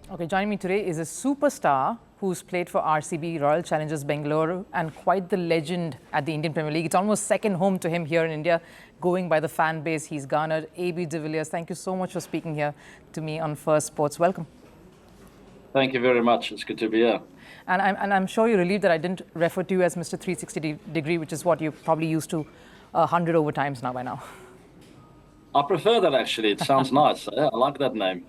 Okay, joining me today is a superstar who's played for RCB, Royal Challengers Bengaluru, and quite the legend at the Indian Premier League. It's almost second home to him here in India, going by the fan base he's garnered. AB de Villiers, thank you so much for speaking here to me on Firstpost. Welcome. Thank you very much. It's good to be here. And I'm sure you're relieved that I didn't refer to you as Mr. 360-degree, which is what you're probably used to 100 over times now by now. I prefer that, actually. It sounds nice. Yeah, I like that name.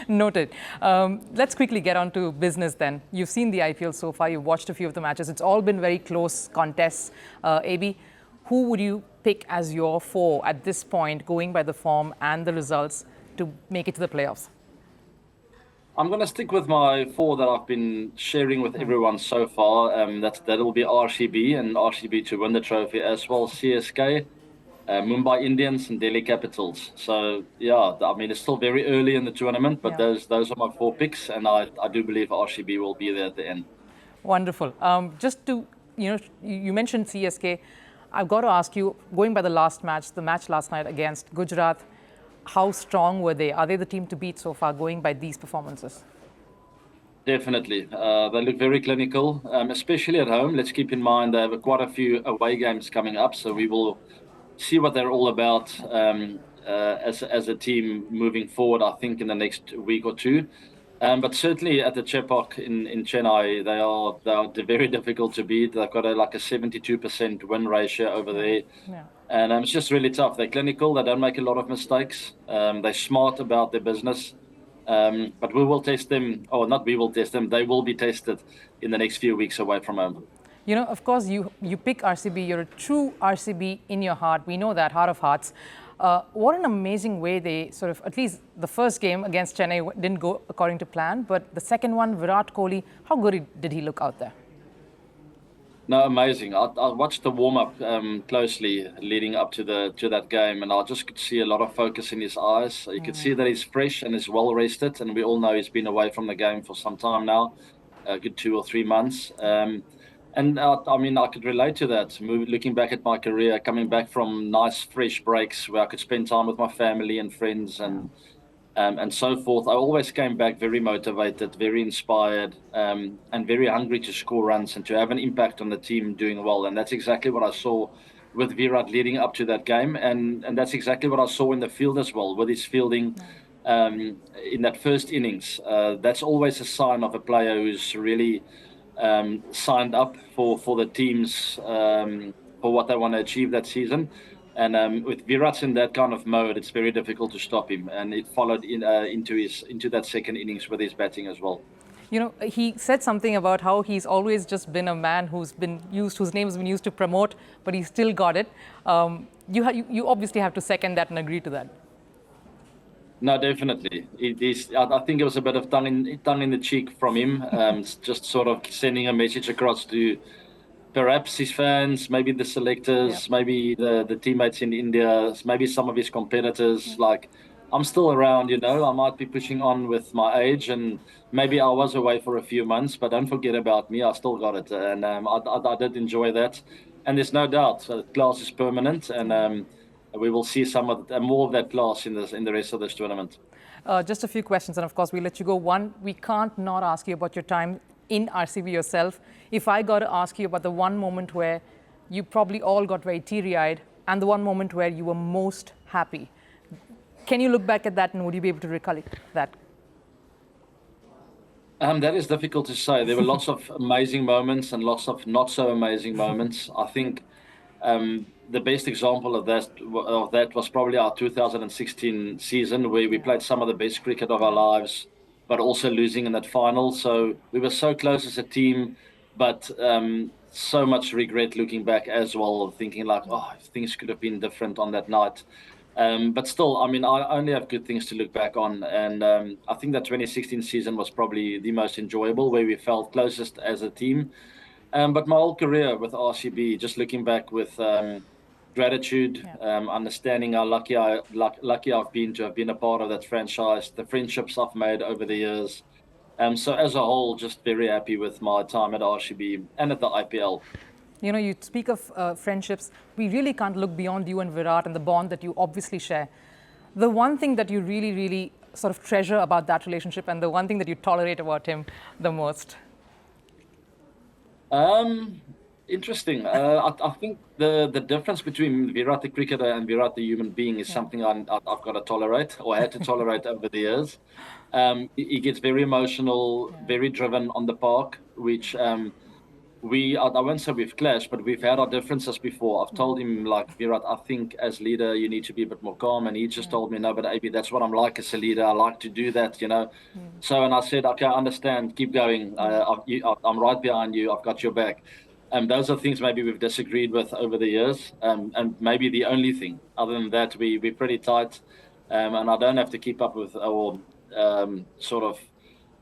Noted. Let's quickly get on to business then. You've seen the IPL so far. You've watched a few of the matches. It's all been very close contests. AB, who would you pick as your four at this point, going by the form and the results, to make it to the playoffs? I'm going to stick with my four that I've been sharing with everyone so far. That will be RCB and RCB to win the trophy, as well as CSK, Mumbai Indians and Delhi Capitals. So, yeah, I mean, it's still very early in the tournament, but those are my four picks, and I do believe RCB will be there at the end. Wonderful. Just to, you mentioned CSK. I've got to ask you, going by the last match, the match last night against Gujarat, how strong were they? Are they the team to beat so far, going by these performances? Definitely. They look very clinical, especially at home. Let's keep in mind they have quite a few away games coming up, so we will see what they're all about as a team moving forward, I think, in the next week or two. But certainly at the Chepauk in Chennai, they are very difficult to beat. They've got a 72% win ratio over there. Yeah. And it's just really tough. They're clinical. They don't make a lot of mistakes. They're smart about their business. But we will test them, or not we will test them, they will be tested in the next few weeks away from home. You know, of course, you pick RCB. You're a true RCB in your heart. We know that, heart of hearts. What an amazing way they sort of, at least the first game against Chennai didn't go according to plan, but the second one, Virat Kohli, how good did he look out there? No, amazing. I watched the warm-up closely leading up to that game, and I just could see a lot of focus in his eyes. You could see that he's fresh and is well rested, and we all know he's been away from the game for some time now, a good 2 or 3 months. And I mean, I could relate to that. Looking back at my career, coming back from nice, fresh breaks where I could spend time with my family and friends and so forth, I always came back very motivated, very inspired, and very hungry to score runs and to have an impact on the team doing well. And that's exactly what I saw with Virat leading up to that game. And that's exactly what I saw in the field as well, with his fielding in that first innings. That's always a sign of a player who's really signed up for the teams for what they want to achieve that season. And with Virat in that kind of mode, it's very difficult to stop him. And it followed into that second innings with his batting as well. You know, he said something about how he's always just been a man whose name has been used to promote, but he still got it. You obviously have to second that and agree to that. No, definitely. I think it was a bit of tongue in the cheek from him, just sort of sending a message across to perhaps his fans, maybe the selectors, maybe the teammates in India, maybe some of his competitors. Like, I'm still around, I might be pushing on with my age, and maybe I was away for a few months, but don't forget about me. I still got it. And I did enjoy that. And there's no doubt class is permanent, and we will see more of that class in the rest of this tournament. Just a few questions, and of course, we'll let you go. One, we can't not ask you about your time in RCB yourself. If I got to ask you about the one moment where you probably all got very teary-eyed and the one moment where you were most happy, can you look back at that and would you be able to recollect that? That is difficult to say. There were lots of amazing moments and lots of not so amazing moments. I think the best example of that was probably our 2016 season, where we played some of the best cricket of our lives, but also losing in that final. So we were so close as a team, but so much regret looking back as well, thinking like, things could have been different on that night. But still, I mean, I only have good things to look back on. And I think that 2016 season was probably the most enjoyable, where we felt closest as a team. But my whole career with RCB, just looking back with gratitude, understanding how lucky I've been to have been a part of that franchise, the friendships I've made over the years. So as a whole, just very happy with my time at RCB and at the IPL. You know, you speak of friendships. We really can't look beyond you and Virat and the bond that you obviously share. The one thing that you really, really sort of treasure about that relationship and the one thing that you tolerate about him the most? Interesting. I think the difference between Virat the cricketer and Virat the human being is something I've got to tolerate or had to tolerate over the years. He gets very emotional, very driven on the park, which I won't say we've clashed, but we've had our differences before. I've told him, like, Virat, I think as leader, you need to be a bit more calm. And he just told me, no, but AB, that's what I'm like as a leader. I like to do that, you know. So, and I said, okay, I understand. Keep going. I'm right behind you. I've got your back. Those are things maybe we've disagreed with over the years. And maybe the only thing. Other than that, we're pretty tight. And I don't have to keep up with or sort of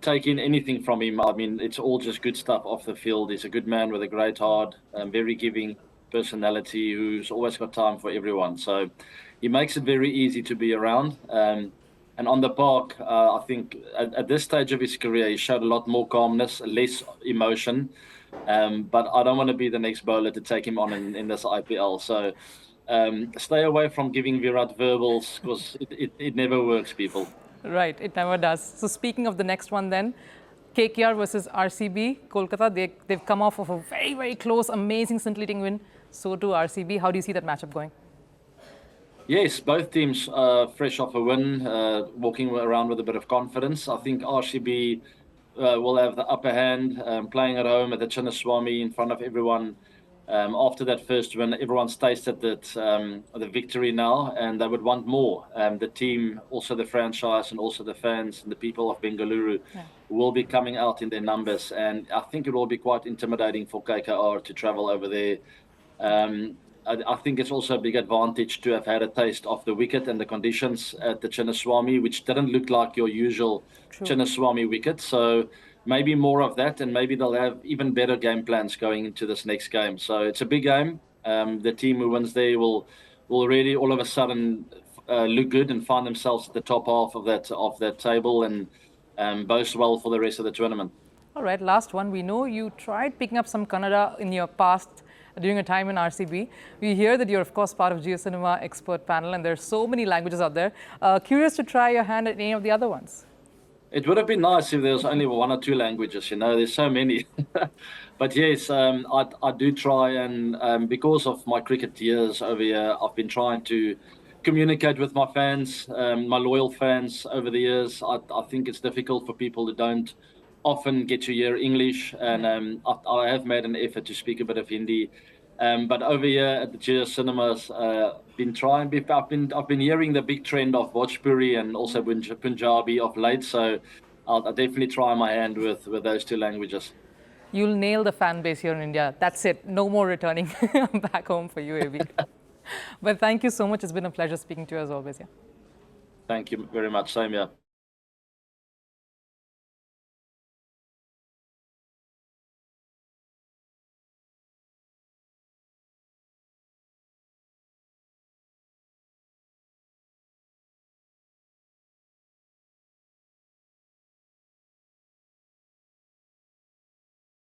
take in anything from him. I mean, it's all just good stuff off the field. He's a good man with a great heart, very giving personality who's always got time for everyone. So he makes it very easy to be around. And on the park, I think at this stage of his career, he showed a lot more calmness, less emotion. But I don't want to be the next bowler to take him on in this IPL. So stay away from giving Virat verbals because it never works, people. Right, it never does. So speaking of the next one then, KKR versus RCB, Kolkata, they've come off of a very, very close, amazing, scintillating win. So do RCB. How do you see that matchup going? Yes, both teams fresh off a win, walking around with a bit of confidence. I think RCB will have the upper hand, playing at home at the Chinnaswamy in front of everyone. After that first win, everyone's tasted that the victory now, and they would want more. The team, also the franchise, and also the fans and the people of Bengaluru will be coming out in their numbers, and I think it will be quite intimidating for KKR to travel over there. I think it's also a big advantage to have had a taste of the wicket and the conditions at the Chinnaswamy, which didn't look like your usual Chinnaswamy wicket. So maybe more of that, and maybe they'll have even better game plans going into this next game. So it's a big game. The team who wins there will really all of a sudden look good and find themselves at the top half of that table and boast well for the rest of the tournament. All right, last one. We know you tried picking up some Kannada in your past during a time in RCB. We hear that you're, of course, part of JioCinema expert panel, and there's so many languages out there. Curious to try your hand at any of the other ones. It would have been nice if there was only one or two languages, you know, there's so many. But yes, I do try, and because of my cricket years over here, I've been trying to communicate with my fans, my loyal fans over the years. I think it's difficult for people who don't often get to hear English, and I have made an effort to speak a bit of Hindi. But over here at the JioCinemas, I've been hearing the big trend of Bhojpuri and also Punjabi of late. So I'll definitely try my hand with those two languages. You'll nail the fan base here in India. That's it. No more returning back home for you, AB. But thank you so much. It's been a pleasure speaking to you as always. Yeah. Thank you very much. Same here.